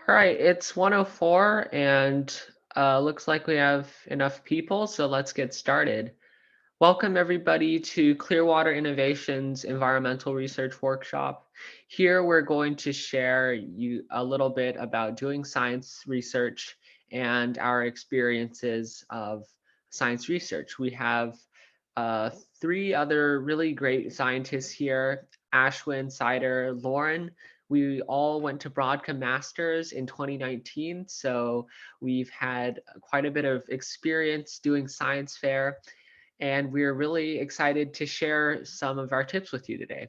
All right, it's 1:04 and looks like we have enough people, so let's get started. Welcome everybody to Clearwater Innovation's Environmental Research Workshop. Here we're going to share you a little bit about doing science research and our experiences of science research. We have uh, three other really great scientists here, Ashwin, Cider, Lauren. We all went to Broadcom Masters in 2019, so we've had quite a bit of experience doing science fair, and we're really excited to share some of our tips with you today.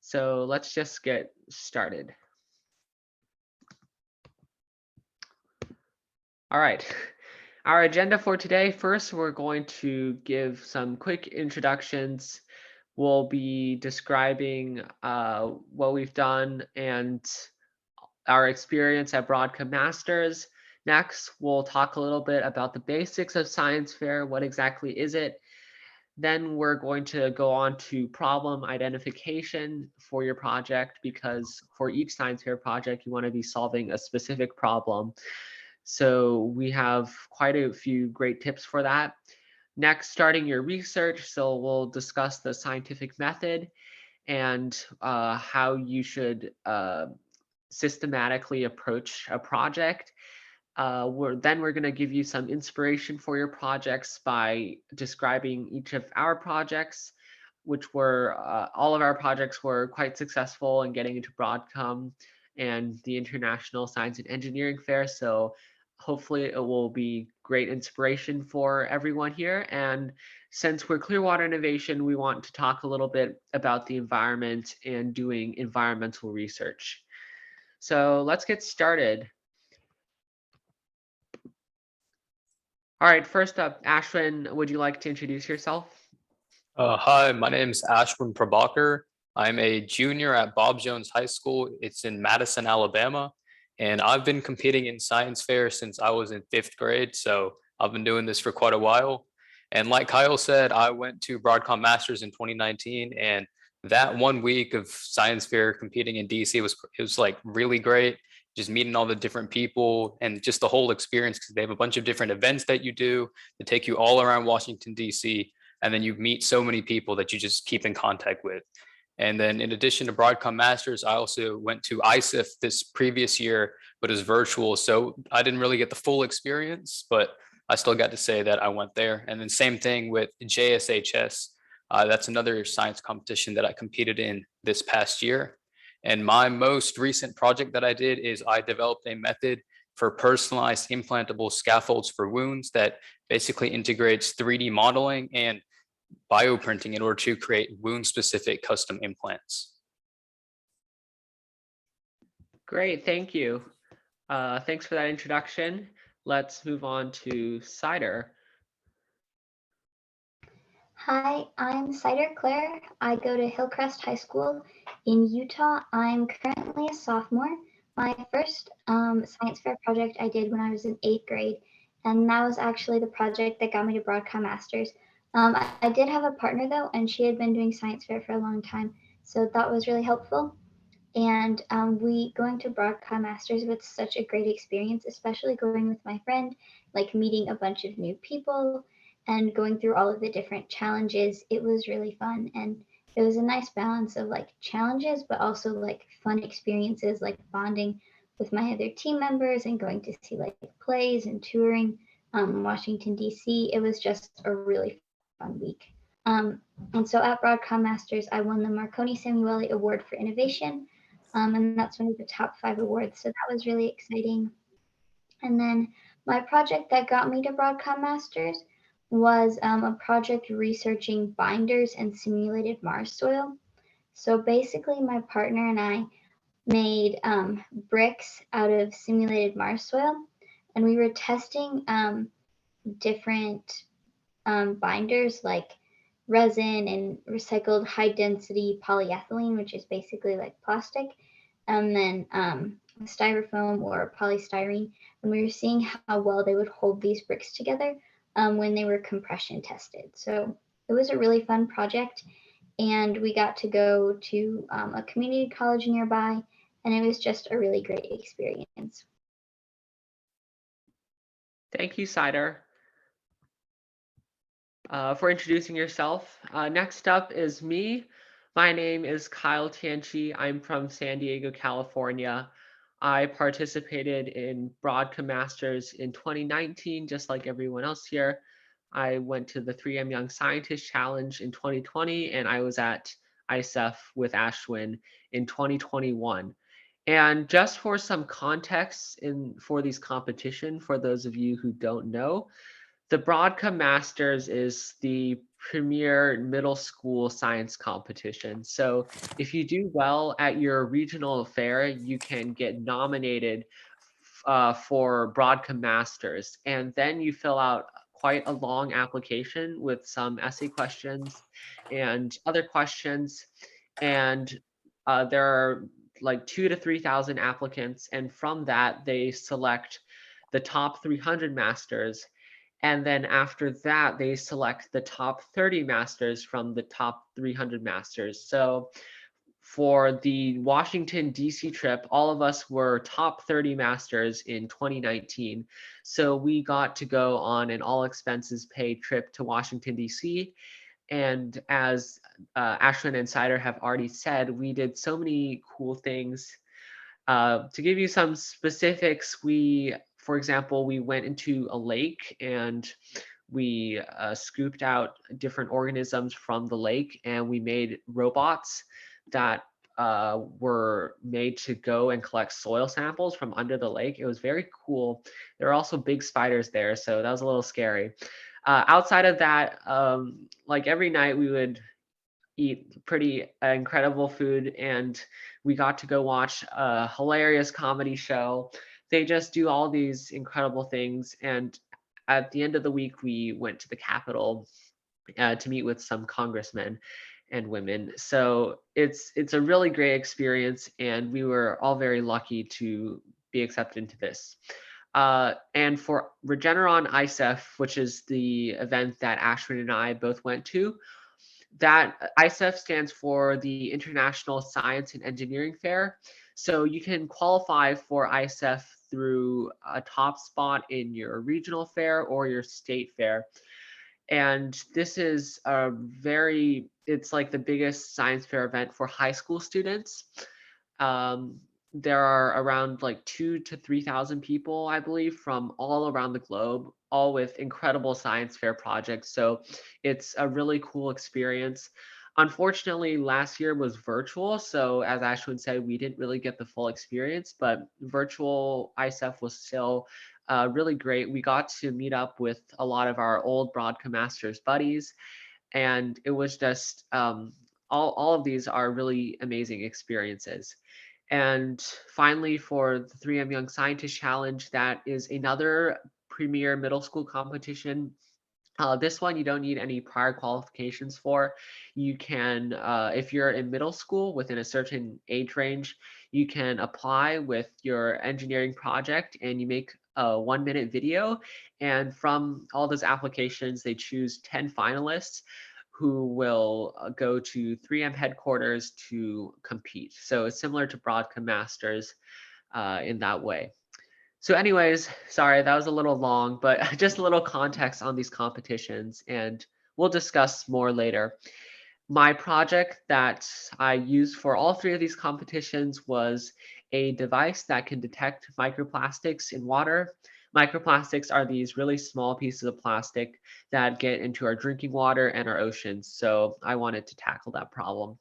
So let's just get started. All right. Our agenda for today, first, we're going to give some quick introductions. We'll be describing what we've done and our experience at Broadcom Masters. Next, we'll talk a little bit about the basics of science fair. What exactly is it? Then we're going to go on to problem identification for your project, because for each science fair project, you want to be solving a specific problem. So we have quite a few great tips for that. Next, starting your research. So we'll discuss the scientific method and how you should systematically approach a project. We're going to give you some inspiration for your projects by describing each of our projects, which were all of our projects were quite successful in getting into Broadcom and the International Science and Engineering Fair. So hopefully it will be great inspiration for everyone here. And since we're Clearwater Innovation, we want to talk a little bit about the environment and doing environmental research. So let's get started. All right, first up, Ashwin, would you like to introduce yourself? Hi, my name is Ashton Prabhakar. I'm a junior at Bob Jones High School. It's in Madison, Alabama. And I've been competing in science fair since I was in 5th grade. So I've been doing this for quite a while. And like Kyle said, I went to Broadcom Masters in 2019. And that 1 week of science fair competing in DC was like really great. Just meeting all the different people and just the whole experience, because they have a bunch of different events that you do to take you all around Washington, DC, and then you meet so many people that you just keep in contact with. And then in addition to Broadcom Masters, I also went to ISIF this previous year, but it was virtual. So I didn't really get the full experience, but I still got to say that I went there. And then same thing with JSHS. That's another science competition that I competed in this past year. And my most recent project that I did is I developed a method for personalized implantable scaffolds for wounds that basically integrates 3D modeling and bioprinting in order to create wound-specific custom implants. Great, thank you. Thanks for that introduction. Let's move on to Cider. Hi, I'm Cider Claire. I go to Hillcrest High School in Utah. I'm currently a sophomore. My first science fair project I did when I was in 8th grade, and that was actually the project that got me to Broadcom Masters. I did have a partner though, and she had been doing science fair for a long time, so that was really helpful. And we going to Broadcom Masters was such a great experience, especially going with my friend, like meeting a bunch of new people and going through all of the different challenges. It was really fun, and it was a nice balance of like challenges, but also like fun experiences, like bonding with my other team members and going to see like plays and touring Washington, D.C. It was just a really fun week. And so at Broadcom Masters, I won the Marconi Samueli Award for Innovation, and that's one of the top 5 awards. So that was really exciting. And then my project that got me to Broadcom Masters was a project researching binders and simulated Mars soil. So basically, my partner and I made bricks out of simulated Mars soil, and we were testing different binders like resin and recycled high density polyethylene, which is basically like plastic, and then styrofoam or polystyrene. And we were seeing how well they would hold these bricks together when they were compression tested. So it was a really fun project, and we got to go to a community college nearby, and it was just a really great experience. Thank you, Cider, for introducing yourself. Next up is me. My name is Kyle Tianchi. I'm from San Diego, California. I participated in Broadcom Masters in 2019, just like everyone else here. I went to the 3M Young Scientist Challenge in 2020, and I was at ISEF with Ashwin in 2021. And just for some context for these competition, for those of you who don't know, the Broadcom Masters is the premier middle school science competition. So if you do well at your regional fair, you can get nominated for Broadcom Masters. And then you fill out quite a long application with some essay questions and other questions. And there are like 2,000 to 3,000 applicants. And from that, they select the top 300 masters, and then after that, they select the top 30 masters from the top 300 masters. So for the Washington, D.C. trip, all of us were top 30 masters in 2019. So we got to go on an all expenses paid trip to Washington, D.C. And as Ashwin and Cider have already said, we did so many cool things. To give you some specifics, for example, we went into a lake and we scooped out different organisms from the lake, and we made robots that were made to go and collect soil samples from under the lake. It was very cool. There were also big spiders there, so that was a little scary. Outside of that, like every night we would eat pretty incredible food, and we got to go watch a hilarious comedy show. They just do all these incredible things, and at the end of the week we went to the Capitol to meet with some congressmen and women. So it's a really great experience, and we were all very lucky to be accepted into this. And for Regeneron ISEF, which is the event that Ashwin and I both went to, that ISEF stands for the International Science and Engineering Fair. So you can qualify for ISEF through a top spot in your regional fair or your state fair. And this is it's like the biggest science fair event for high school students. Um, there are around like 2,000 to 3,000 people, I believe, from all around the globe, all with incredible science fair projects. So it's a really cool experience. Unfortunately, last year was virtual. So as Ashwin said, we didn't really get the full experience, but virtual ISEF was still really great. We got to meet up with a lot of our old Broadcom Masters buddies, and it was just all of these are really amazing experiences. And finally, for the 3M Young Scientist Challenge, that is another premier middle school competition. This one you don't need any prior qualifications for. You can, if you're in middle school within a certain age range, you can apply with your engineering project and you make a 1-minute video. And from all those applications, they choose 10 finalists who will go to 3M headquarters to compete. So it's similar to Broadcom Masters in that way. So anyways, sorry, that was a little long, but just a little context on these competitions, and we'll discuss more later. My project that I used for all 3 of these competitions was a device that can detect microplastics in water. Microplastics are these really small pieces of plastic that get into our drinking water and our oceans. So I wanted to tackle that problem.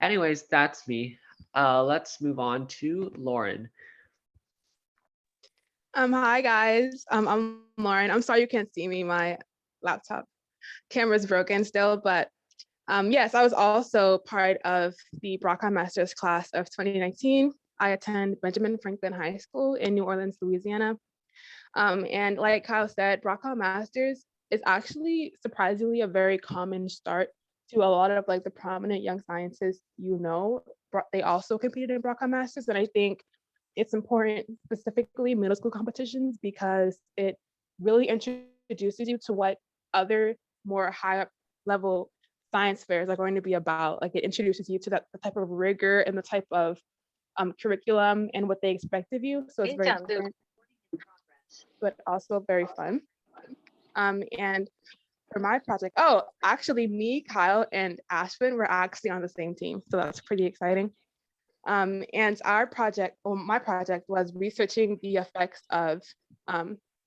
Anyways, that's me. Let's move on to Lauren. Hi guys. I'm Lauren. I'm sorry you can't see me. My laptop camera's broken still, but yes, I was also part of the Broadcom Masters class of 2019. I attend Benjamin Franklin High School in New Orleans, Louisiana. And like Kyle said, Broadcom Masters is actually surprisingly a very common start to a lot of like the prominent young scientists, they also competed in Broadcom Masters. And I think it's important, specifically middle school competitions, because it really introduces you to what other more high up level science fairs are going to be about. Like it introduces you to the type of rigor and the type of curriculum and what they expect of you. So it's very important. but also very fun. And for my project, oh, actually me, Kyle, and Ashton were actually on the same team. So that's pretty exciting. And our project, or my project, was researching the effects of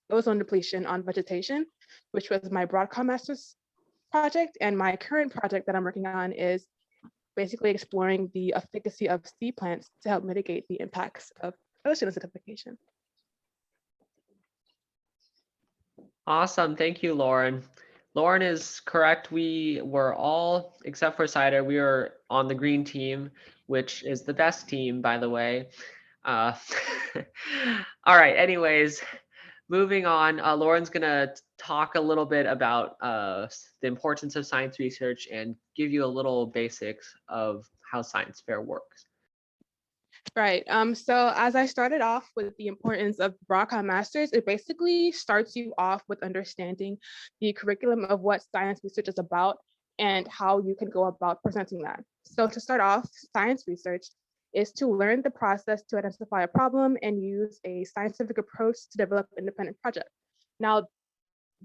ozone depletion on vegetation, which was my Broadcom Master's project. And my current project that I'm working on is basically exploring the efficacy of seed plants to help mitigate the impacts of ocean acidification. Awesome. Thank you, Lauren. Lauren is correct. We were all, except for Cider, we were on the green team, which is the best team, by the way. All right. Anyways, moving on. Lauren's going to talk a little bit about the importance of science research and give you a little basics of how science fair works. Right. So as I started off with the importance of Broadcom Masters, it basically starts you off with understanding the curriculum of what science research is about and how you can go about presenting that. So to start off, science research is to learn the process to identify a problem and use a scientific approach to develop an independent project. Now,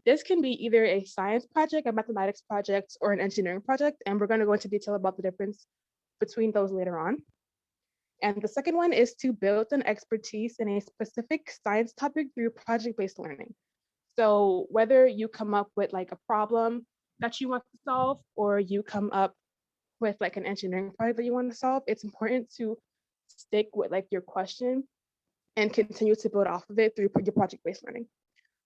this can be either a science project, a mathematics project, or an engineering project, and we're going to go into detail about the difference between those later on. And the second one is to build an expertise in a specific science topic through project-based learning. So whether you come up with like a problem that you want to solve, or you come up with like an engineering project that you want to solve, it's important to stick with like your question and continue to build off of it through your project-based learning.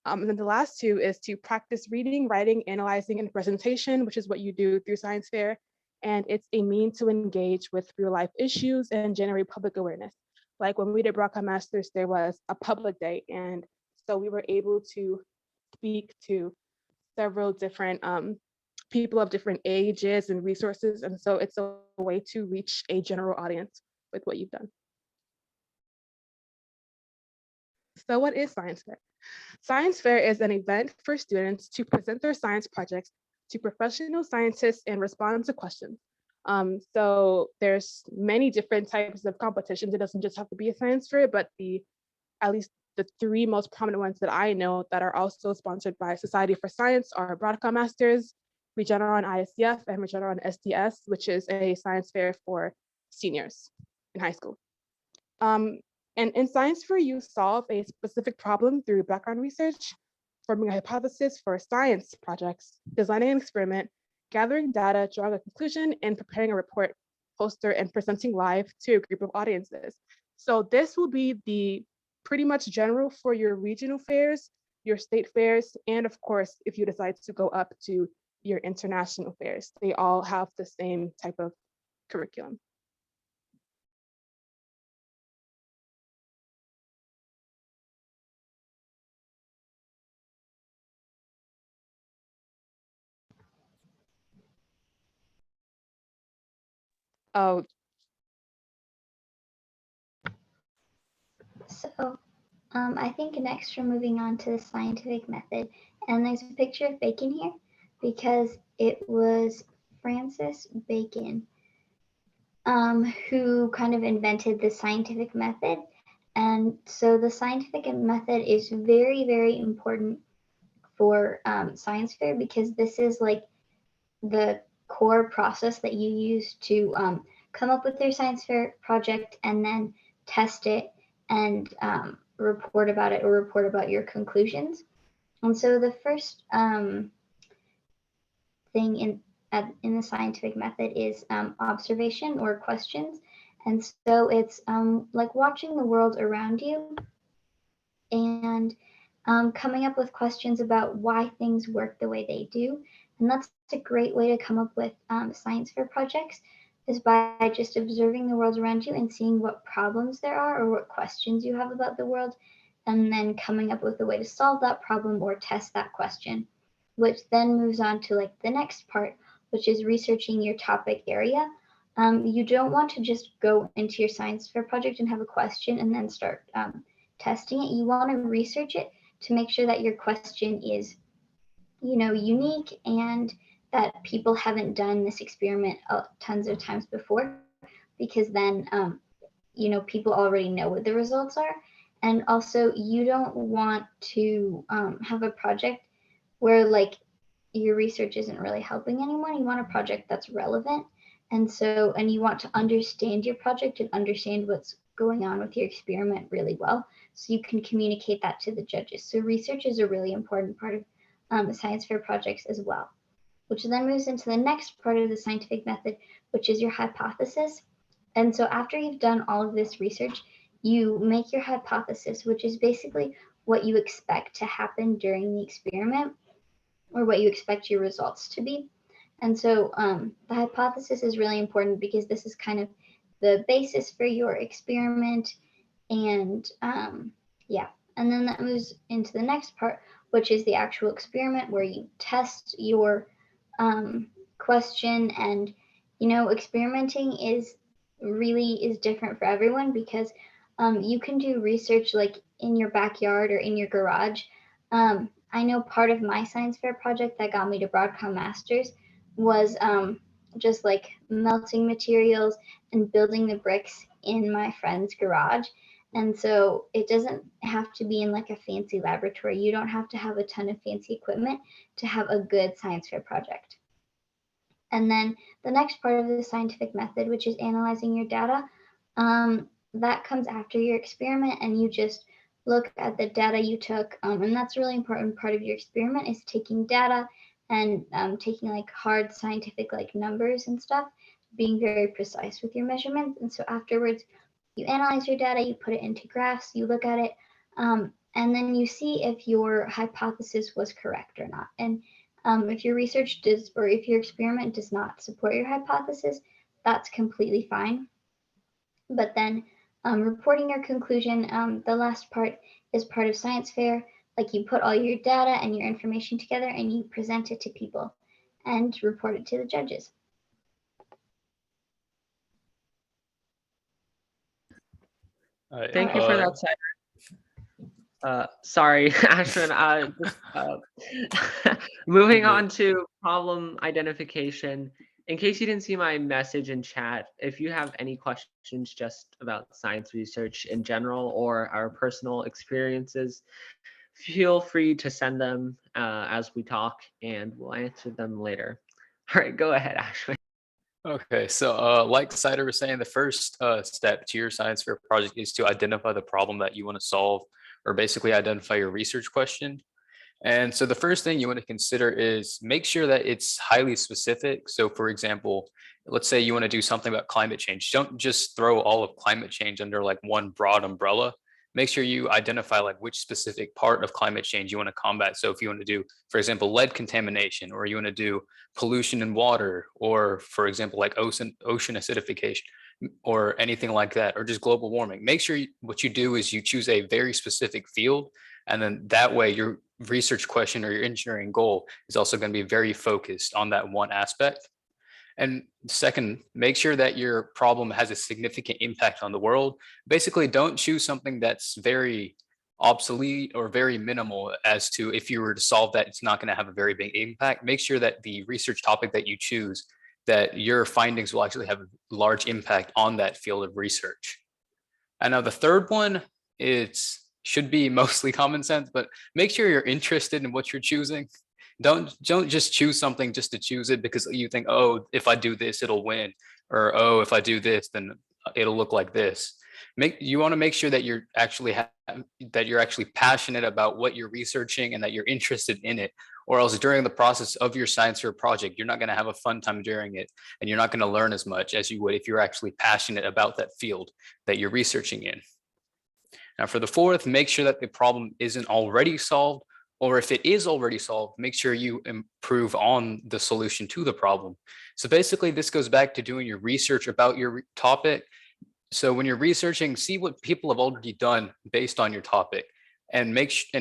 And then the last two is to practice reading, writing, analyzing, and presentation, which is what you do through science fair. And it's a means to engage with real life issues and generate public awareness. Like when we did Broadcom Masters, there was a public day. And so we were able to speak to several different people of different ages and resources. And so it's a way to reach a general audience with what you've done. So what is science fair? Science fair is an event for students to present their science projects to professional scientists and respond to questions. So there's many different types of competitions. It doesn't just have to be a science fair, but at least the three most prominent ones that I know that are also sponsored by Society for Science are Broadcom Masters, Regeneron ISCF, and Regeneron SDS, which is a science fair for seniors in high school. And in science fair, you solve a specific problem through background research, forming a hypothesis for science projects, designing an experiment, gathering data, drawing a conclusion, and preparing a report, poster, and presenting live to a group of audiences. So this will be the pretty much general for your regional fairs, your state fairs, and of course, if you decide to go up to your international fairs, they all have the same type of curriculum. Oh, So I think next we're moving on to the scientific method. And there's a picture of bacon here because it was Francis Bacon who kind of invented the scientific method. And so the scientific method is very, very important for science fair because this is like the core process that you use to come up with your science fair project and then test it and report about it or report about your conclusions. And so the first thing in the scientific method is observation or questions. And so it's like watching the world around you and coming up with questions about why things work the way they do. And that's a great way to come up with science fair projects is by just observing the world around you and seeing what problems there are or what questions you have about the world, and then coming up with a way to solve that problem or test that question, which then moves on to like the next part, which is researching your topic area. You don't want to just go into your science fair project and have a question and then start testing it. You want to research it to make sure that your question is, unique and that people haven't done this experiment tons of times before, because then, people already know what the results are. And also, you don't want to have a project where like your research isn't really helping anyone. You want a project that's relevant. And you want to understand your project and understand what's going on with your experiment really well, so you can communicate that to the judges. So research is a really important part of science fair projects as well, which then moves into the next part of the scientific method, which is your hypothesis. And so after you've done all of this research, you make your hypothesis, which is basically what you expect to happen during the experiment, or what you expect your results to be. And so the hypothesis is really important because this is kind of the basis for your experiment. And yeah, and then that moves into the next part, which is the actual experiment, where you test your question. And experimenting is different for everyone, because you can do research like in your backyard or in your garage. I know part of my science fair project that got me to Broadcom Masters was just like melting materials and building the bricks in my friend's garage. And so it doesn't have to be in like a fancy laboratory. You don't have to have a ton of fancy equipment to have a good science fair project. And then the next part of the scientific method, which is analyzing your data, that comes after your experiment, and you just look at the data you took. And that's a really important part of your experiment, is taking data and taking like hard scientific like numbers and stuff, being very precise with your measurements. And so afterwards, you analyze your data, you put it into graphs, you look at it, and then you see if your hypothesis was correct or not. And if your research does, or if your experiment does not support your hypothesis, that's completely fine. But then reporting your conclusion, the last part is part of science fair. Like, you put all your data and your information together and you present it to people and report it to the judges. Thank you for that, Cider. Sorry, Ashton. Moving on to problem identification. In case you didn't see my message in chat, if you have any questions just about science research in general or our personal experiences, feel free to send them as we talk, and we'll answer them later. All right, go ahead, Ashton. Okay, so like Cider was saying, the first step to your science fair project is to identify the problem that you want to solve, or basically identify your research question. And so the first thing you want to consider is make sure that it's highly specific. So for example, let's say you want to do something about climate change. Don't just throw all of climate change under like one broad umbrella. Make sure you identify like which specific part of climate change you want to combat. So if you want to do, for example, lead contamination, or you want to do pollution in water, or for example, like ocean acidification, or anything like that, or just global warming, make sure what you do is you choose a very specific field. And then that way your research question or your engineering goal is also going to be very focused on that one aspect. And second, make sure that your problem has a significant impact on the world. Basically, don't choose something that's very obsolete or very minimal, as to if you were to solve that, it's not going to have a very big impact. Make sure that the research topic that you choose, that your findings will actually have a large impact on that field of research. And now the third one, should be mostly common sense, but make sure you're interested in what you're choosing. Don't just choose something just to choose it because you think, oh, if I do this, it'll win, or oh, if I do this, then it'll look like this. You want to make sure that you're actually passionate about what you're researching and that you're interested in it, or else during the process of your science fair project, you're not going to have a fun time during it, and you're not going to learn as much as you would if you're actually passionate about that field that you're researching in. Now, for the fourth, make sure that the problem isn't already solved, or if it is already solved, make sure you improve on the solution to the problem. So basically, this goes back to doing your research about your topic. So when you're researching, see what people have already done based on your topic, and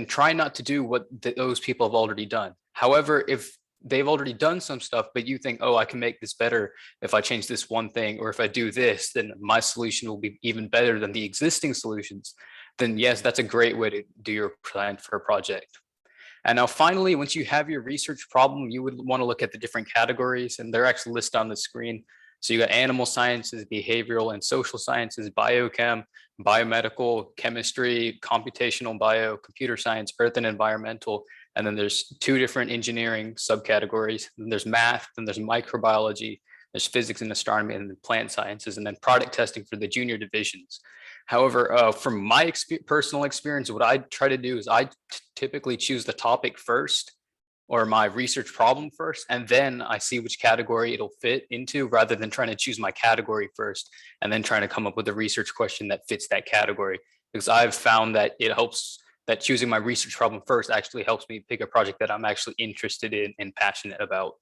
try not to do what those people have already done. However, if they've already done some stuff, but you think, oh, I can make this better if I change this one thing, or if I do this, then my solution will be even better than the existing solutions, then yes, that's a great way to do your plan for a project. And now finally, once you have your research problem, you would want to look at the different categories, and they're actually listed on the screen. So you got animal sciences, behavioral and social sciences, biochem, biomedical, chemistry, computational bio, computer science, earth and environmental. And then there's 2 different engineering subcategories. Then there's math, then there's microbiology, there's physics and astronomy, and then plant sciences, and then product testing for the junior divisions. However, from my personal experience, what I try to do is I typically choose the topic first, or my research problem first, and then I see which category it'll fit into, rather than trying to choose my category first and then trying to come up with a research question that fits that category. Because I've found that it helps, that choosing my research problem first actually helps me pick a project that I'm actually interested in and passionate about.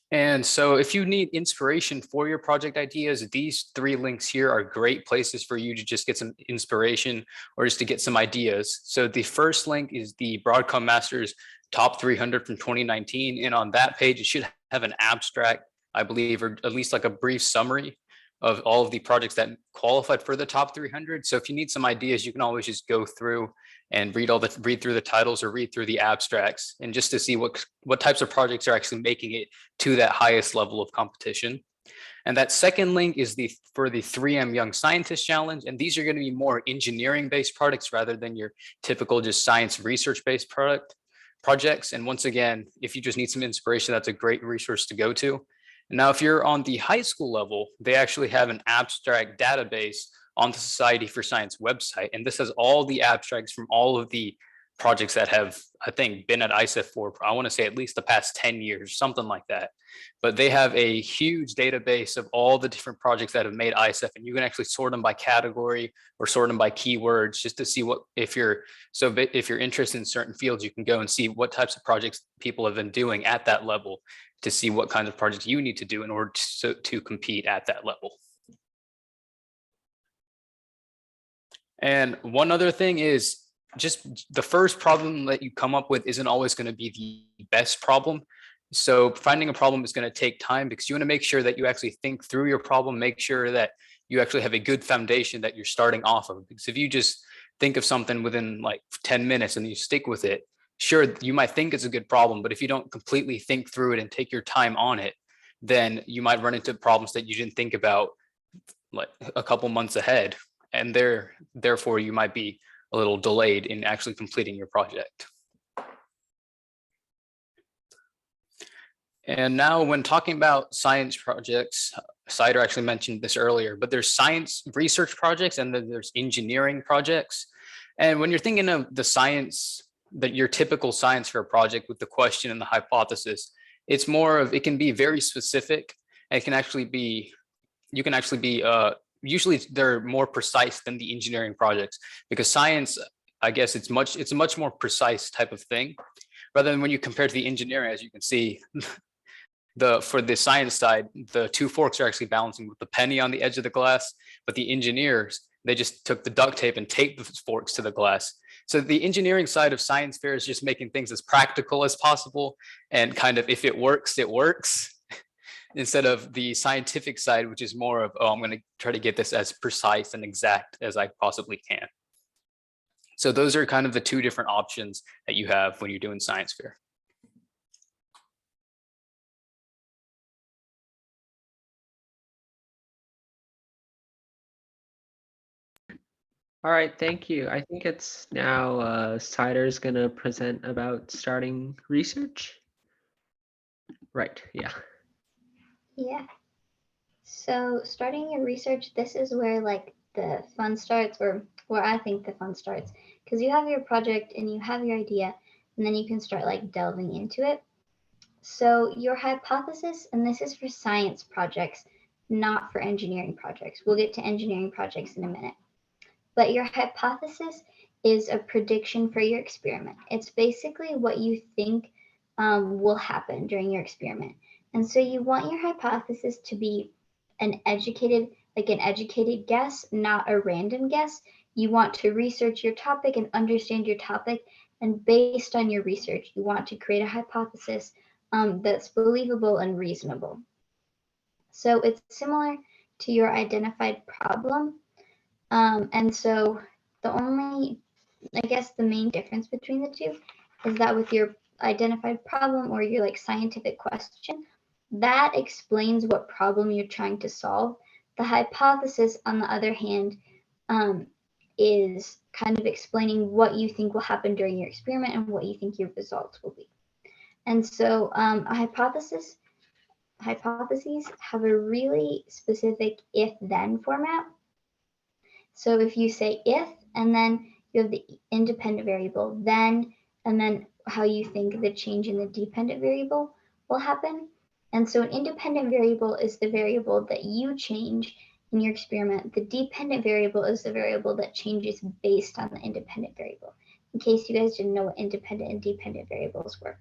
And so if you need inspiration for your project ideas, these 3 links here are great places for you to just get some inspiration or just to get some ideas. So the first link is the Broadcom Masters Top 300 from 2019. And on that page, it should have an abstract, I believe, or at least like a brief summary of all of the projects that qualified for the top 300. So if you need some ideas, you can always just go through and read through the titles or read through the abstracts, and just to see what types of projects are actually making it to that highest level of competition. And that second link is for the 3M Young Scientist Challenge. And these are going to be more engineering based products rather than your typical just science research based projects. And once again, if you just need some inspiration, that's a great resource to go to. Now, if you're on the high school level, they actually have an abstract database on the Society for Science website. And this has all the abstracts from all of the projects that have, I think, been at ISEF for, I want to say, at least the past 10 years, something like that. But they have a huge database of all the different projects that have made ISEF, and you can actually sort them by category or sort them by keywords just to see if you're interested in certain fields, you can go and see what types of projects people have been doing at that level to see what kinds of projects you need to do in order to compete at that level. And one other thing is, just the first problem that you come up with isn't always going to be the best problem. So finding a problem is going to take time, because you want to make sure that you actually think through your problem, make sure that you actually have a good foundation that you're starting off of. Because if you just think of something within like 10 minutes and you stick with it, sure, you might think it's a good problem, but if you don't completely think through it and take your time on it, then you might run into problems that you didn't think about like a couple months ahead. And therefore you might be a little delayed in actually completing your project. And now when talking about science projects, Cider actually mentioned this earlier, but there's science research projects and then there's engineering projects. And when you're thinking of the science, that your typical science fair project with the question and the hypothesis, it's more of, it can be very specific, and it can actually be, usually they're more precise than the engineering projects, because science, I guess it's a much more precise type of thing, rather than when you compare to the engineering. As you can see, for the science side, the 2 forks are actually balancing with the penny on the edge of the glass, but the engineers, they just took the duct tape and taped the forks to the glass. So the engineering side of science fair is just making things as practical as possible, and kind of, if it works, it works, instead of the scientific side, which is more of, oh, I'm going to try to get this as precise and exact as I possibly can. So those are kind of the 2 different options that you have when you're doing science fair. All right, thank you. I think it's now Cider's gonna present about starting research. Right, yeah. Yeah. So starting your research, this is where like the fun starts, or where I think the fun starts, because you have your project and you have your idea, and then you can start like delving into it. So your hypothesis, and this is for science projects, not for engineering projects. We'll get to engineering projects in a minute. But your hypothesis is a prediction for your experiment. It's basically what you think will happen during your experiment. And so you want your hypothesis to be an educated guess, not a random guess. You want to research your topic and understand your topic. And based on your research, you want to create a hypothesis that's believable and reasonable. So it's similar to your identified problem. And so the only, I guess the main difference between the 2 is that with your identified problem, or your like scientific question, that explains what problem you're trying to solve. The hypothesis, on the other hand, is kind of explaining what you think will happen during your experiment and what you think your results will be. And so hypotheses have a really specific if-then format. So if you say if, and then you have the independent variable, then, and then how you think the change in the dependent variable will happen. And so an independent variable is the variable that you change in your experiment. The dependent variable is the variable that changes based on the independent variable, in case you guys didn't know what independent and dependent variables were.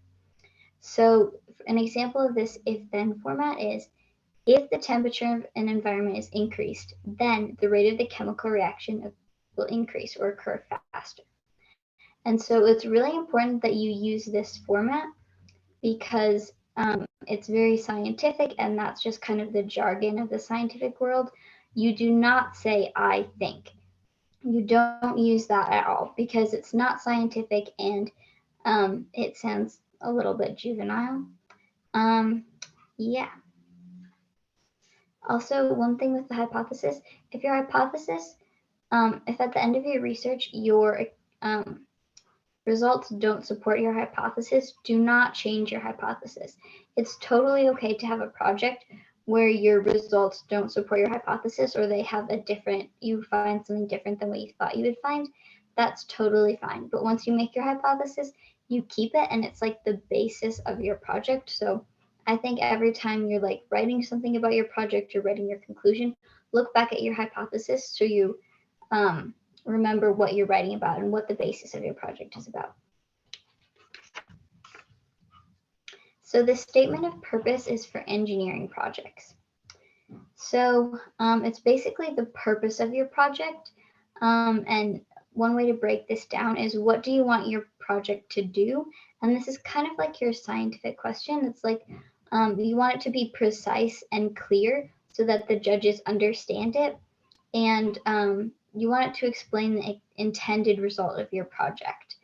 So an example of this if-then format is, if the temperature of an environment is increased, then the rate of the chemical reaction will increase or occur faster. And so it's really important that you use this format because it's very scientific, and that's just kind of the jargon of the scientific world. You do not say, I think. You don't use that at all because it's not scientific, and it sounds a little bit juvenile. Yeah. Also, one thing with the hypothesis, if your hypothesis, if at the end of your research, your results don't support your hypothesis, do not change your hypothesis. It's totally okay to have a project where your results don't support your hypothesis, or they have a different, you find something different than what you thought you would find. That's totally fine. But once you make your hypothesis, you keep it, and it's like the basis of your project. So I think every time you're like writing something about your project or writing your conclusion, look back at your hypothesis so you remember what you're writing about and what the basis of your project is about. So the statement of purpose is for engineering projects. So it's basically the purpose of your project. And one way to break this down is, what do you want your project to do? And this is kind of like your scientific question. It's like you want it to be precise and clear so that the judges understand it. And you want it to explain the intended result of your project.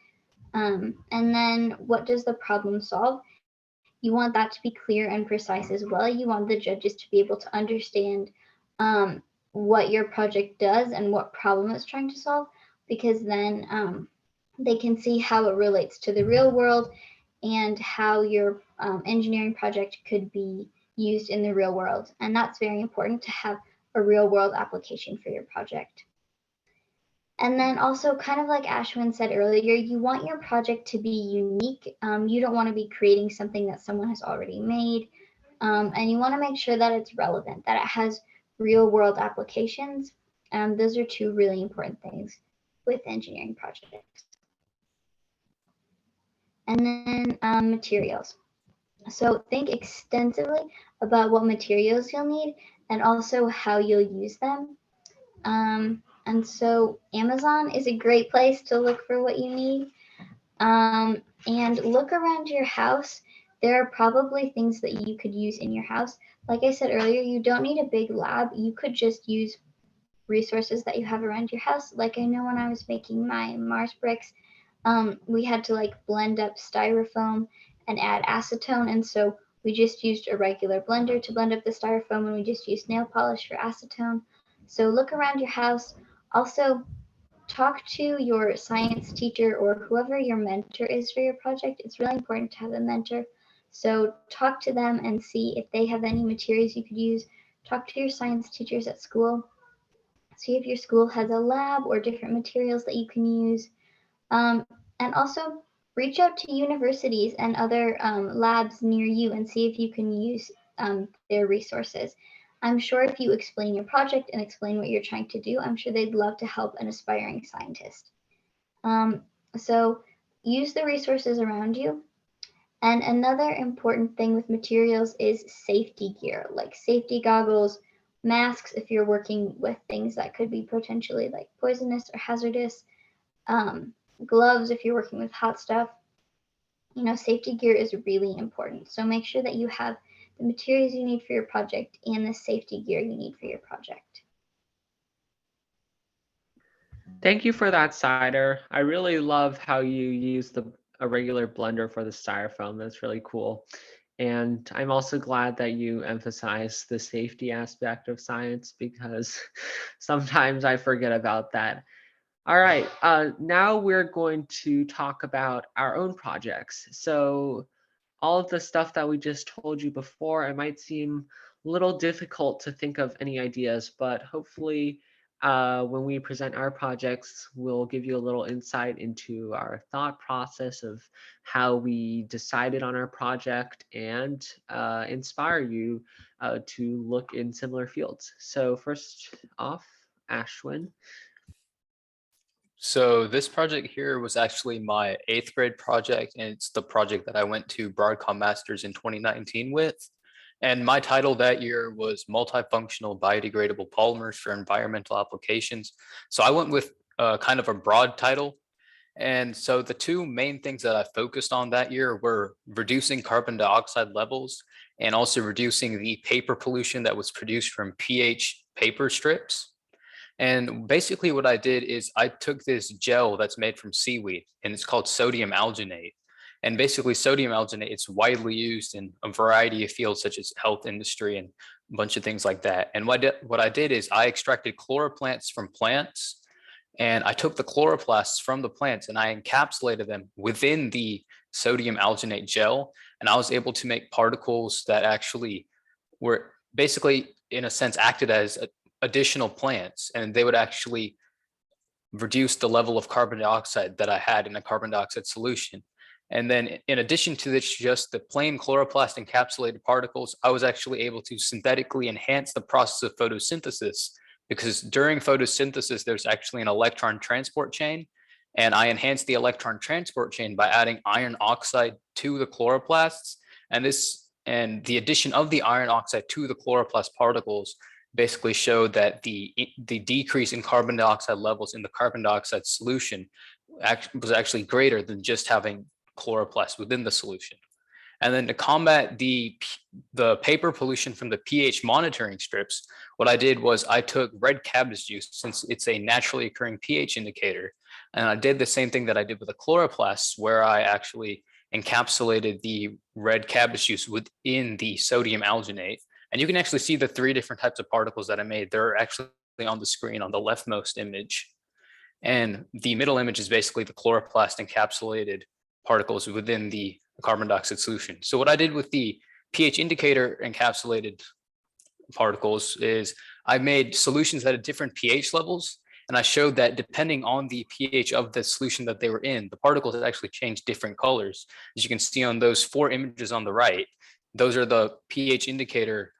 And then what does the problem solve? You want that to be clear and precise as well. You want the judges to be able to understand what your project does and what problem it's trying to solve, because then they can see how it relates to the real world and how your engineering project could be used in the real world. And that's very important, to have a real world application for your project. And then also, kind of like Ashwin said earlier, you want your project to be unique. You don't want to be creating something that someone has already made. And you want to make sure that it's relevant, that it has real world applications. Those are two really important things with engineering projects. And then materials. So think extensively about what materials you'll need and also how you'll use them. And so Amazon is a great place to look for what you need. And look around your house. There are probably things that you could use in your house. Like I said earlier, you don't need a big lab. You could just use resources that you have around your house. Like I know when I was making my Mars bricks, we had to like blend up styrofoam and add acetone. And so we just used a regular blender to blend up the styrofoam, and we just used nail polish for acetone. So look around your house. Also, talk to your science teacher or whoever your mentor is for your project. It's really important to have a mentor. So talk to them and see if they have any materials you could use. Talk to your science teachers at school. See if your school has a lab or different materials that you can use. And also reach out to universities and other labs near you and see if you can use their resources. I'm sure if you explain your project and explain what you're trying to do, I'm sure they'd love to help an aspiring scientist. So use the resources around you. And another important thing with materials is safety gear, like safety goggles, masks if you're working with things that could be potentially like poisonous or hazardous, gloves if you're working with hot stuff. You know, safety gear is really important. So make sure that you have the materials you need for your project and the safety gear you need for your project. Thank you for that, Cider. I really love how you use a regular blender for the styrofoam. That's really cool. And I'm also glad that you emphasize the safety aspect of science because sometimes I forget about that. All right, now we're going to talk about our own projects. So all of the stuff that we just told you before, it might seem a little difficult to think of any ideas, but hopefully when we present our projects, we'll give you a little insight into our thought process of how we decided on our project and inspire you to look in similar fields. So first off, Ashwin. So this project here was actually my 8th grade project, and it's the project that I went to Broadcom Masters in 2019 with. And my title that year was Multifunctional Biodegradable Polymers for Environmental Applications. So I went with kind of a broad title. And so the two main things that I focused on that year were reducing carbon dioxide levels and also reducing the paper pollution that was produced from pH paper strips. And basically what I did is I took this gel that's made from seaweed and it's called sodium alginate. And basically sodium alginate, it's widely used in a variety of fields such as health industry and a bunch of things like that. And what I did is I extracted chloroplasts from plants and I took the chloroplasts from the plants and I encapsulated them within the sodium alginate gel. And I was able to make particles that actually were basically, in a sense, acted as additional plants, and they would actually reduce the level of carbon dioxide that I had in a carbon dioxide solution. And then in addition to this, just the plain chloroplast encapsulated particles, I was actually able to synthetically enhance the process of photosynthesis because during photosynthesis, there's actually an electron transport chain. And I enhanced the electron transport chain by adding iron oxide to the chloroplasts. And the addition of the iron oxide to the chloroplast particles basically showed that the decrease in carbon dioxide levels in the carbon dioxide solution was actually greater than just having chloroplast within the solution. And then to combat the paper pollution from the pH monitoring strips, what I did was I took red cabbage juice, since it's a naturally occurring pH indicator, and I did the same thing that I did with the chloroplasts, where I actually encapsulated the red cabbage juice within the sodium alginate. And you can actually see the 3 different types of particles that I made. They're actually on the screen on the leftmost image. And the middle image is basically the chloroplast encapsulated particles within the carbon dioxide solution. So what I did with the pH indicator encapsulated particles is I made solutions that had different pH levels. And I showed that depending on the pH of the solution that they were in, the particles actually changed different colors. As you can see on those 4 images on the right, those are the pH indicator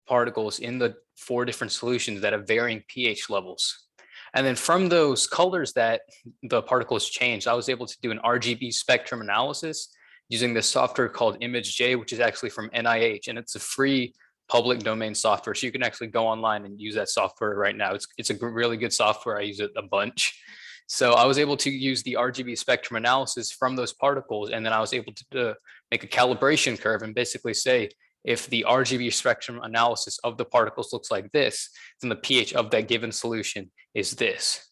particles in the 4 different solutions that have varying pH levels. And then from those colors that the particles changed, I was able to do an RGB spectrum analysis using this software called ImageJ, which is actually from NIH, and it's a free public domain software. So you can actually go online and use that software right now. It's a really good software. I use it a bunch. So I was able to use the RGB spectrum analysis from those particles, and then I was able to make a calibration curve and basically say, if the RGB spectrum analysis of the particles looks like this, then the pH of that given solution is this.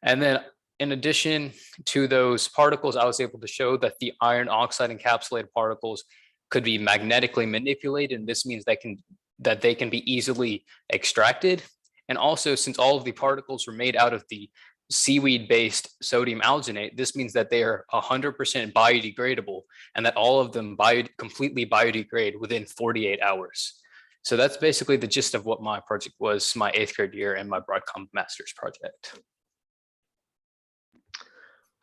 And then in addition to those particles, I was able to show that the iron oxide encapsulated particles could be magnetically manipulated. And this means that they can be easily extracted. And also, since all of the particles were made out of the seaweed-based sodium alginate, this means that they are 100% biodegradable and that all of them completely biodegrade within 48 hours. So that's basically the gist of what my project was, my 8th grade year and my Broadcom Masters project.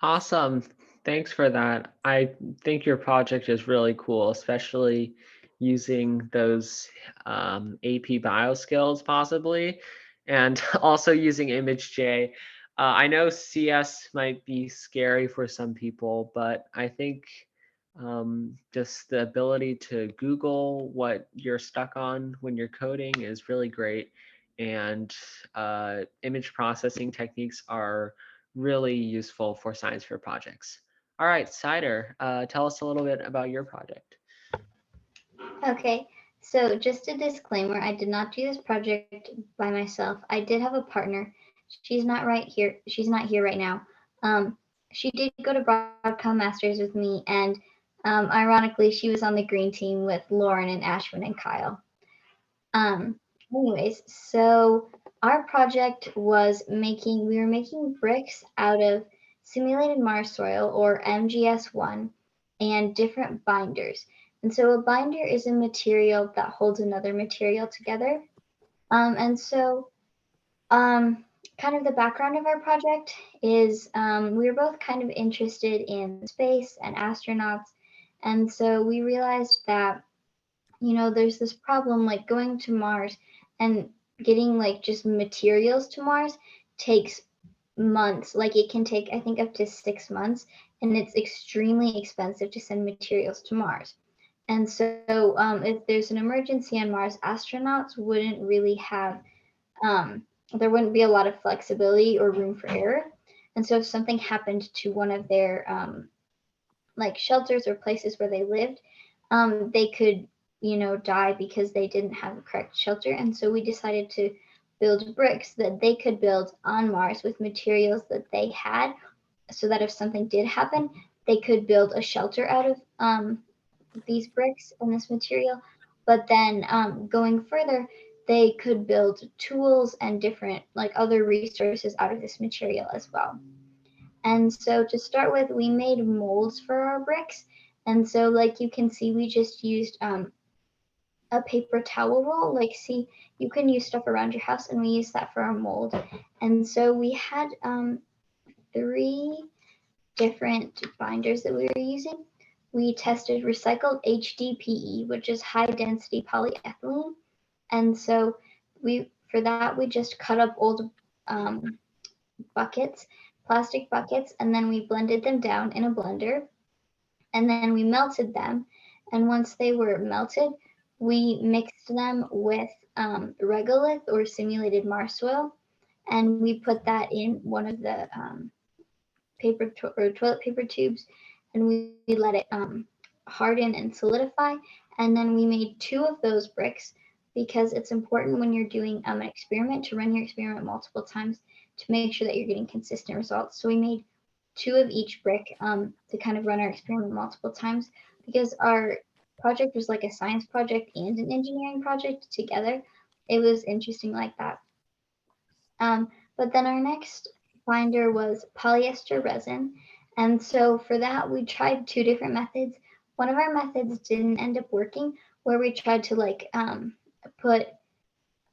Awesome. Thanks for that. I think your project is really cool, especially using those AP bio skills possibly, and also using ImageJ. I know CS might be scary for some people, but I think just the ability to Google what you're stuck on when you're coding is really great. And image processing techniques are really useful for science fair projects. All right, Cider, tell us a little bit about your project. Okay, so just a disclaimer, I did not do this project by myself. I did have a partner. She's not right here. She's not here right now. She did go to Broadcom Masters with me, and Ironically, she was on the green team with Lauren and Ashwin and Kyle. Anyways, so our project was we were making bricks out of simulated Mars soil, or MGS1, and different binders. And so a binder is a material that holds another material together. And so kind of the background of our project is we were both kind of interested in space and astronauts. And so we realized that, there's this problem like going to Mars and getting like just materials to Mars takes months. Like it can take, I think, up to 6 months, and it's extremely expensive to send materials to Mars. And so if there's an emergency on Mars, astronauts wouldn't really have there wouldn't be a lot of flexibility or room for error. And so if something happened to one of their like shelters or places where they lived, they could, die because they didn't have the correct shelter. And so we decided to build bricks that they could build on Mars with materials that they had, so that if something did happen, they could build a shelter out of these bricks and this material. But then going further, they could build tools and different like other resources out of this material as well. And so to start with, we made molds for our bricks. And so like you can see, we just used a paper towel roll. Like, see, you can use stuff around your house, and we used that for our mold. And so we had 3 different binders that we were using. We tested recycled HDPE, which is high density polyethylene. And so for that, we just cut up old buckets, plastic buckets, and then we blended them down in a blender. And then we melted them. And once they were melted, we mixed them with regolith, or simulated Mars soil. And we put that in one of the toilet paper tubes, and we let it harden and solidify. And then we made 2 of those bricks, because it's important when you're doing an experiment to run your experiment multiple times to make sure that you're getting consistent results. So we made 2 of each brick to kind of run our experiment multiple times, because our project was like a science project and an engineering project together. It was interesting like that. But then our next binder was polyester resin. And so for that, we tried 2 different methods. One of our methods didn't end up working, where we tried to like put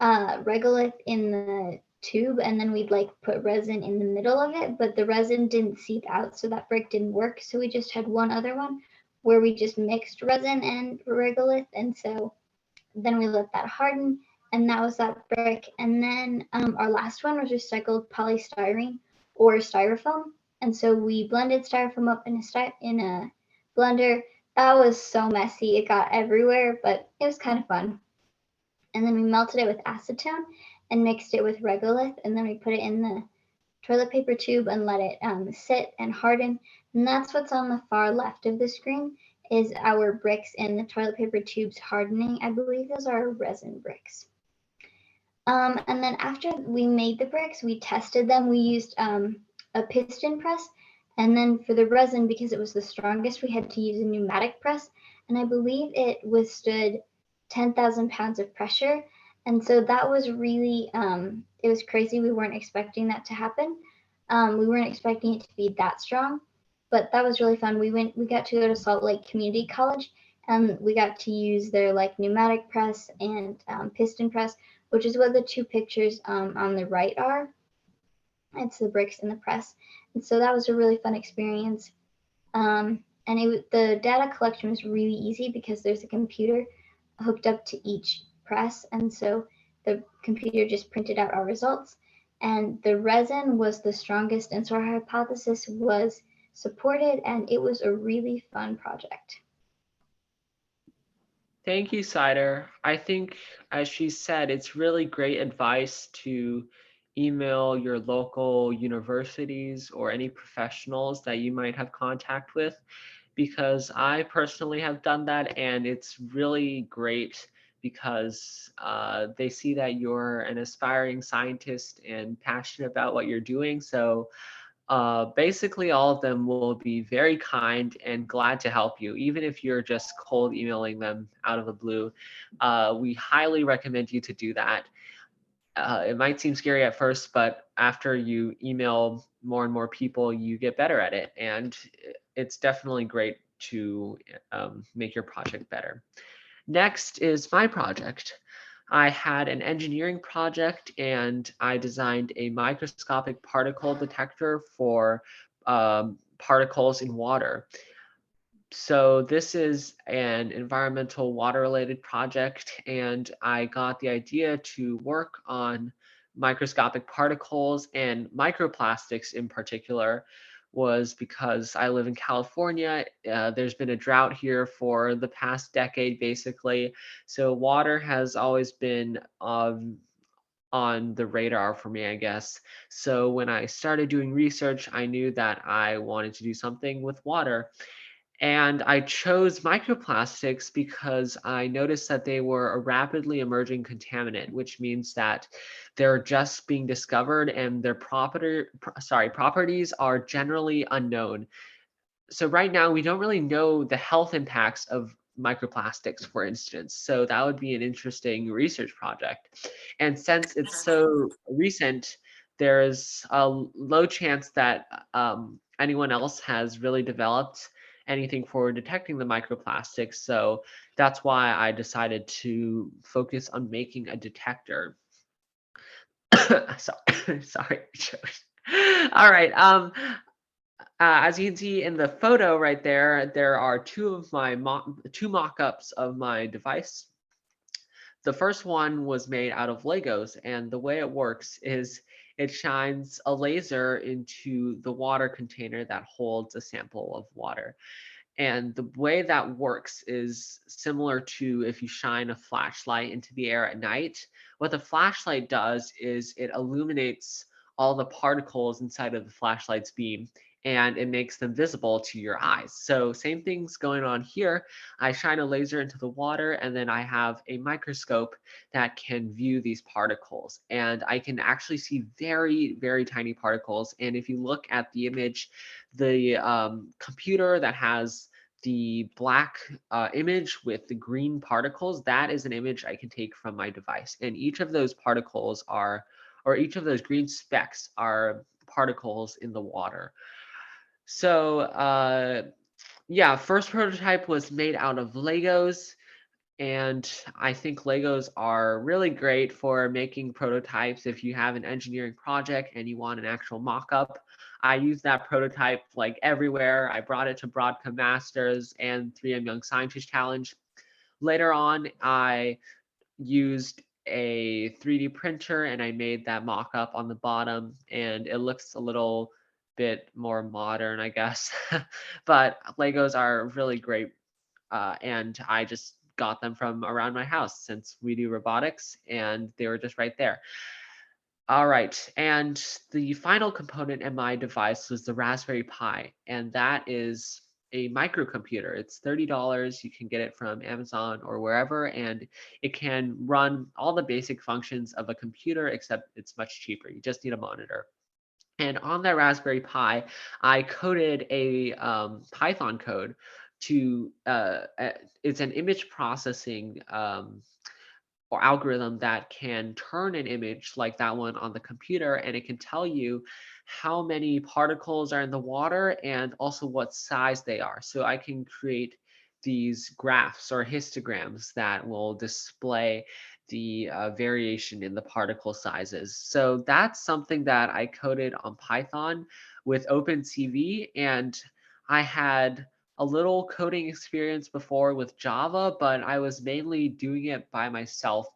regolith in the tube, and then we'd like put resin in the middle of it, but the resin didn't seep out, so that brick didn't work. So we just had one other one where we just mixed resin and regolith, and so then we let that harden, and that was that brick. And then our last one was recycled polystyrene, or styrofoam. And so we blended styrofoam up in a blender. That was so messy, it got everywhere, but it was kind of fun. And then we melted it with acetone and mixed it with regolith, and then we put it in the toilet paper tube and let it sit and harden. And that's what's on the far left of the screen, is our bricks in the toilet paper tubes hardening. I believe those are resin bricks. And then after we made the bricks, we tested them. We used a piston press. And then for the resin, because it was the strongest, we had to use a pneumatic press. And I believe it withstood 10,000 pounds of pressure. And so that was really, it was crazy. We weren't expecting that to happen. We weren't expecting it to be that strong, but that was really fun. We got to go to Salt Lake Community College, and we got to use their like pneumatic press and piston press, which is what the 2 pictures on the right are. It's the bricks and the press. And so that was a really fun experience. And the data collection was really easy, because there's a computer hooked up to each press, and so the computer just printed out our results. And the resin was the strongest, and so our hypothesis was supported, and it was a really fun project. Thank you, Cider. I think, as she said, it's really great advice to email your local universities or any professionals that you might have contact with, because I personally have done that, and it's really great because they see that you're an aspiring scientist and passionate about what you're doing. So basically all of them will be very kind and glad to help you, even if you're just cold emailing them out of the blue. We highly recommend you to do that. It might seem scary at first, but after you email more and more people, you get better at it. And it's definitely great to make your project better. Next is my project. I had an engineering project and I designed a microscopic particle detector for particles in water. So this is an environmental water related project, and I got the idea to work on microscopic particles and microplastics in particular was because I live in California. There's been a drought here for the past decade, basically. So water has always been on the radar for me, I guess. So when I started doing research, I knew that I wanted to do something with water. And I chose microplastics because I noticed that they were a rapidly emerging contaminant, which means that they're just being discovered and their properties are generally unknown. So right now we don't really know the health impacts of microplastics, for instance. So that would be an interesting research project. And since it's so recent, there's a low chance that anyone else has really developed anything for detecting the microplastics. So that's why I decided to focus on making a detector. Sorry. All right. As you can see in the photo right there, there are two mock-ups of my device. The first one was made out of Legos, and the way it works is it shines a laser into the water container that holds a sample of water. And the way that works is similar to if you shine a flashlight into the air at night. What the flashlight does is it illuminates all the particles inside of the flashlight's beam and it makes them visible to your eyes. So same thing's going on here. I shine a laser into the water and then I have a microscope that can view these particles. And I can actually see very, very tiny particles. And if you look at the image, the computer that has the black image with the green particles, that is an image I can take from my device. And each of those particles are, or each of those green specks are particles in the water. So yeah, first prototype was made out of Legos. And I think Legos are really great for making prototypes if you have an engineering project and you want an actual mock-up. I use that prototype like everywhere. I brought it to Broadcom Masters and 3M Young Scientist Challenge. Later on, I used a 3D printer and I made that mock-up on the bottom, and it looks a little bit more modern, I guess. But Legos are really great, and I just got them from around my house since we do robotics, and they were just right there. All right, and the final component in my device was the Raspberry Pi, and that is a microcomputer. It's $30. You can get it from Amazon or wherever, and it can run all the basic functions of a computer, except it's much cheaper. You just need a monitor. And on that Raspberry Pi, I coded a Python code to, it's an image processing or algorithm that can turn an image like that one on the computer, and it can tell you how many particles are in the water and also what size they are. So I can create these graphs or histograms that will display the variation in the particle sizes. So that's something that I coded on Python with OpenCV, and I had a little coding experience before with Java, but I was mainly doing it by myself.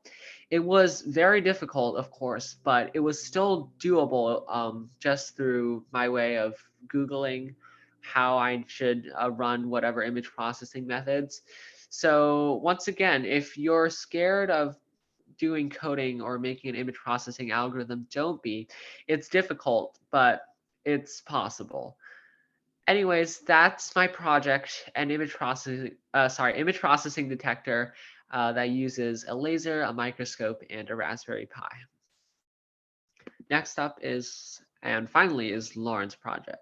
It was very difficult, of course, but it was still doable just through my way of Googling how I should run whatever image processing methods. So once again, if you're scared of doing coding or making an image processing algorithm, don't be. It's difficult, but it's possible. Anyways, that's my project, an image processing detector that uses a laser, a microscope, and a Raspberry Pi. Next up is And finally is Lauren's project.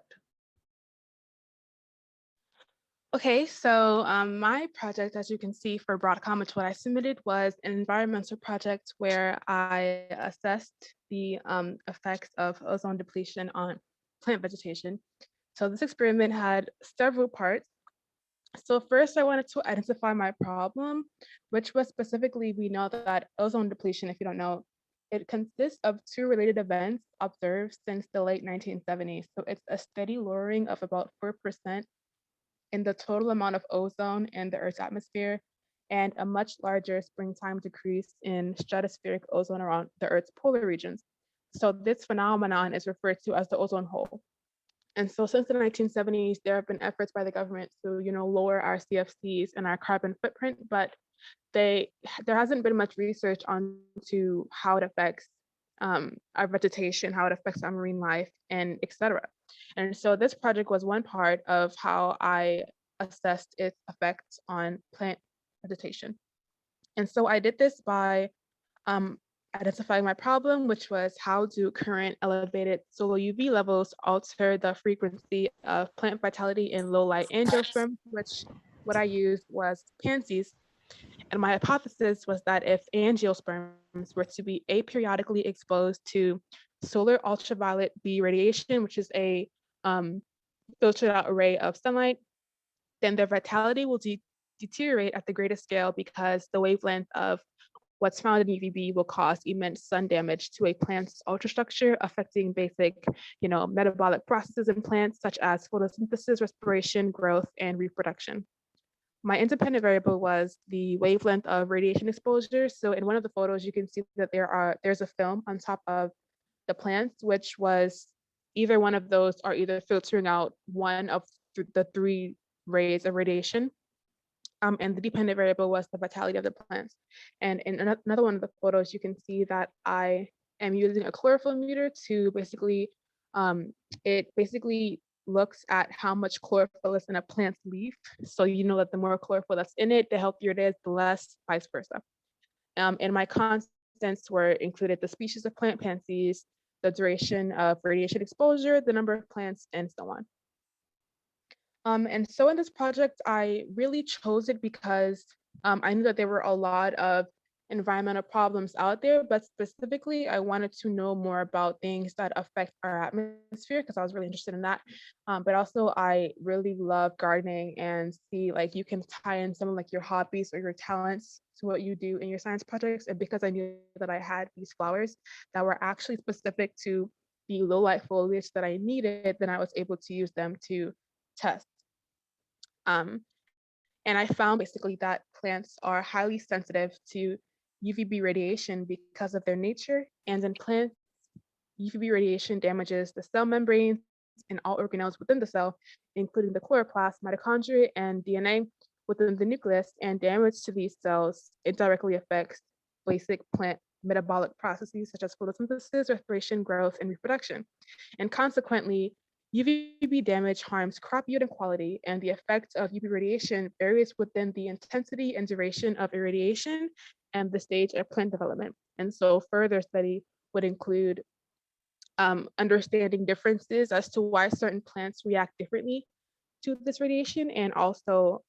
Okay, so my project, as you can see for Broadcom, which what I submitted was an environmental project where I assessed the effects of ozone depletion on plant vegetation. So this experiment had several parts. So first I wanted to identify my problem, which was specifically, we know that ozone depletion, if you don't know, it consists of two related events observed since the late 1970s. So it's a steady lowering of about 4% in the total amount of ozone in the Earth's atmosphere, and a much larger springtime decrease in stratospheric ozone around the Earth's polar regions. So this phenomenon is referred to as the ozone hole. And so since the 1970s, there have been efforts by the government to, lower our CFCs and our carbon footprint, but there hasn't been much research on to how it affects our vegetation, how it affects our marine life, and et cetera. And so this project was one part of how I assessed its effects on plant vegetation. And so I did this by identifying my problem, which was how do current elevated solar UV levels alter the frequency of plant vitality in low light angiosperm, which what I used was pansies. And my hypothesis was that if angiosperms were to be aperiodically exposed to solar ultraviolet B radiation, which is a filtered out array of sunlight, then their vitality will deteriorate at the greatest scale because the wavelength of what's found in UVB will cause immense sun damage to a plant's ultrastructure, affecting basic, metabolic processes in plants such as photosynthesis, respiration, growth, and reproduction. My independent variable was the wavelength of radiation exposure. So in one of the photos, you can see that there's a film on top of the plants, which was either one of those or either filtering out one of the three rays of radiation. And the dependent variable was the vitality of the plants. And in another one of the photos, you can see that I am using a chlorophyll meter to basically, it basically looks at how much chlorophyll is in a plant's leaf. So you know that the more chlorophyll that's in it, the healthier it is, the less, vice versa. And my constants were included the species of plant pansies, the duration of radiation exposure, the number of plants, and so on. And so in this project, I really chose it because I knew that there were a lot of environmental problems out there, but specifically, I wanted to know more about things that affect our atmosphere because I was really interested in that. But also, I really love gardening and see like you can tie in some of like your hobbies or your talents to what you do in your science projects. And because I knew that I had these flowers that were actually specific to the low light foliage that I needed, then I was able to use them to test. And I found basically that plants are highly sensitive to UVB radiation because of their nature. And in plants, UVB radiation damages the cell membranes and all organelles within the cell, including the chloroplast, mitochondria, and DNA within the nucleus. And damage to these cells, it directly affects basic plant metabolic processes such as photosynthesis, respiration, growth, and reproduction. And consequently, UVB damage harms crop yield and quality, and the effect of UV radiation varies within the intensity and duration of irradiation and the stage of plant development. And so further study would include understanding differences as to why certain plants react differently to this radiation, and also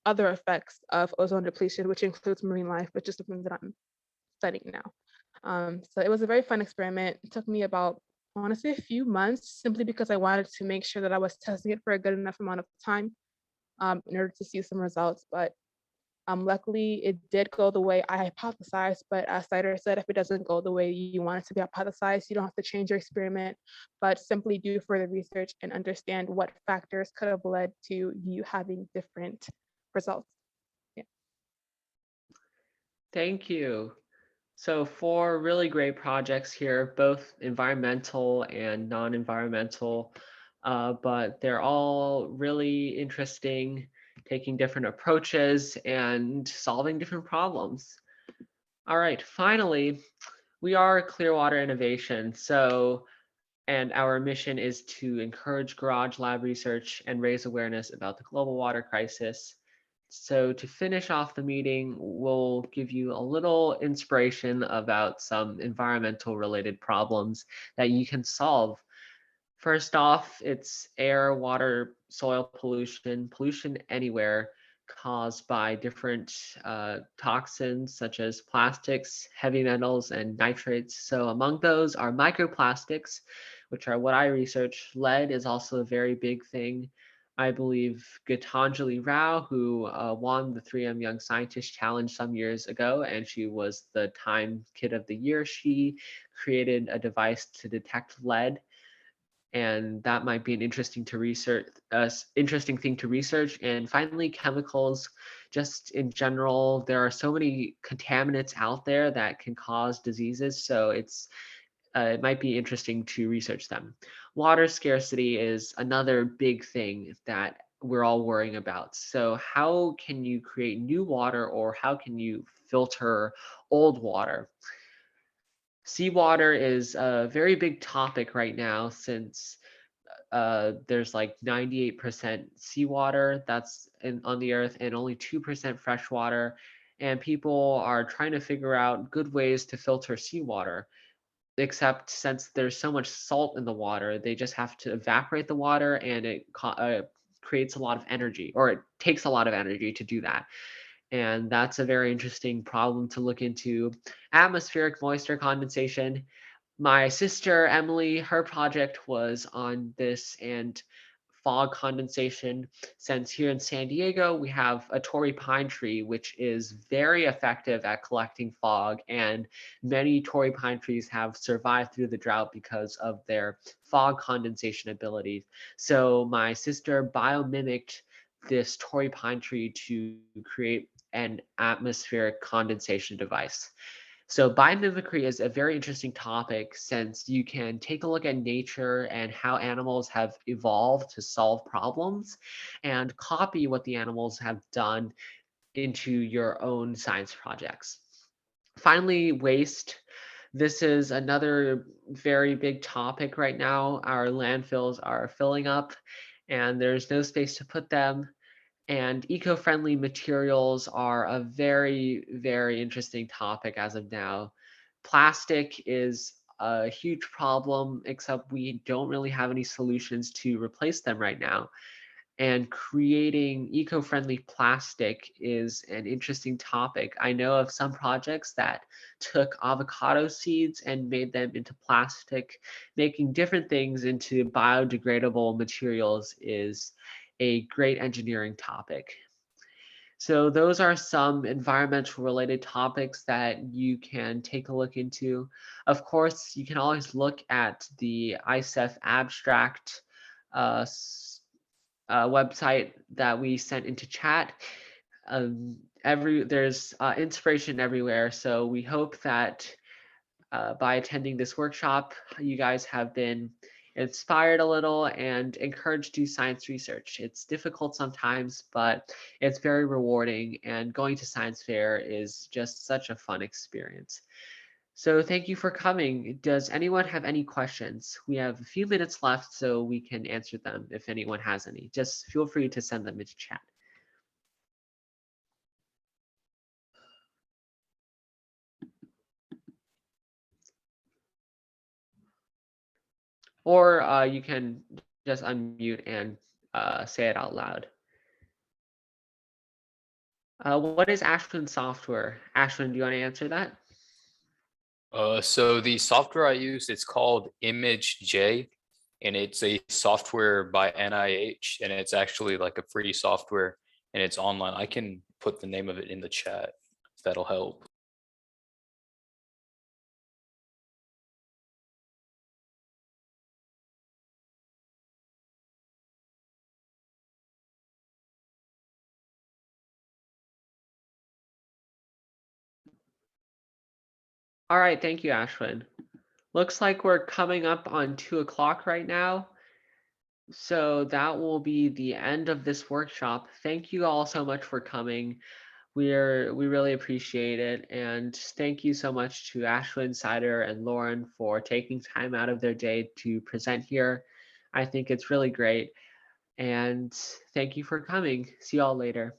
other effects of ozone depletion, which includes marine life, which is something that I'm studying now. So it was a very fun experiment. It took me about, I want to say, a few months, simply because I wanted to make sure that I was testing it for a good enough amount of time in order to see some results. But luckily, it did go the way I hypothesized. But as Cider said, if it doesn't go the way you want it to be hypothesized, you don't have to change your experiment, but simply do further research and understand what factors could have led to you having different results. Yeah. Thank you. So 4 really great projects here, both environmental and non-environmental, but they're all really interesting, taking different approaches and solving different problems. All right, finally, we are Clearwater Innovation. And our mission is to encourage garage lab research and raise awareness about the global water crisis. So to finish off the meeting, we'll give you a little inspiration about some environmental related problems that you can solve. First off, it's air, water, soil pollution, pollution anywhere caused by different toxins such as plastics, heavy metals, and nitrates. So among those are microplastics, which are what I research. Lead is also a very big thing. I believe Gitanjali Rao, who won the 3M Young Scientist Challenge some years ago, and she was the Time Kid of the Year, she created a device to detect lead, and that might be an interesting thing to research. And finally, chemicals, just in general, there are so many contaminants out there that can cause diseases, so it might be interesting to research them. Water scarcity is another big thing that we're all worrying about. So how can you create new water, or how can you filter old water? Seawater is a very big topic right now, since there's like 98% seawater that's on the earth and only 2% fresh water. And people are trying to figure out good ways to filter seawater. Except since there's so much salt in the water, they just have to evaporate the water, and it creates a lot of energy, or it takes a lot of energy to do that. And that's a very interesting problem to look into. Atmospheric moisture condensation. My sister Emily, her project was on this, and fog condensation, since here in San Diego we have a Torrey pine tree which is very effective at collecting fog, and many Torrey pine trees have survived through the drought because of their fog condensation abilities. So my sister biomimicked this Torrey pine tree to create an atmospheric condensation device. So biomimicry is a very interesting topic, since you can take a look at nature and how animals have evolved to solve problems, and copy what the animals have done into your own science projects. Finally, waste. This is another very big topic right now. Our landfills are filling up, and there's no space to put them. And eco-friendly materials are a very, very interesting topic as of now. Plastic is a huge problem, except we don't really have any solutions to replace them right now. And creating eco-friendly plastic is an interesting topic. I know of some projects that took avocado seeds and made them into plastic. Making different things into biodegradable materials is a great engineering topic. So those are some environmental related topics that you can take a look into. Of course, you can always look at the ICEF abstract uh, website that we sent into chat. There's inspiration everywhere, so we hope that by attending this workshop, you guys have been inspired a little and encouraged to do science research. It's difficult sometimes, but it's very rewarding, and going to science fair is just such a fun experience. So thank you for coming. Does anyone have any questions? We have a few minutes left, so we can answer them if anyone has any. Just feel free to send them into chat. Or you can just unmute and say it out loud. What is Ashton software? Ashton, do you want to answer that? So the software I use, it's called ImageJ, and it's a software by NIH, and it's actually like a free software, and it's online. I can put the name of it in the chat if that'll help. All right, thank you, Ashwin. Looks like we're coming up on 2 o'clock right now. So that will be the end of this workshop. Thank you all so much for coming. We really appreciate it. And thank you so much to Ashwin, Cider, and Lauren for taking time out of their day to present here. I think it's really great. And thank you for coming. See you all later.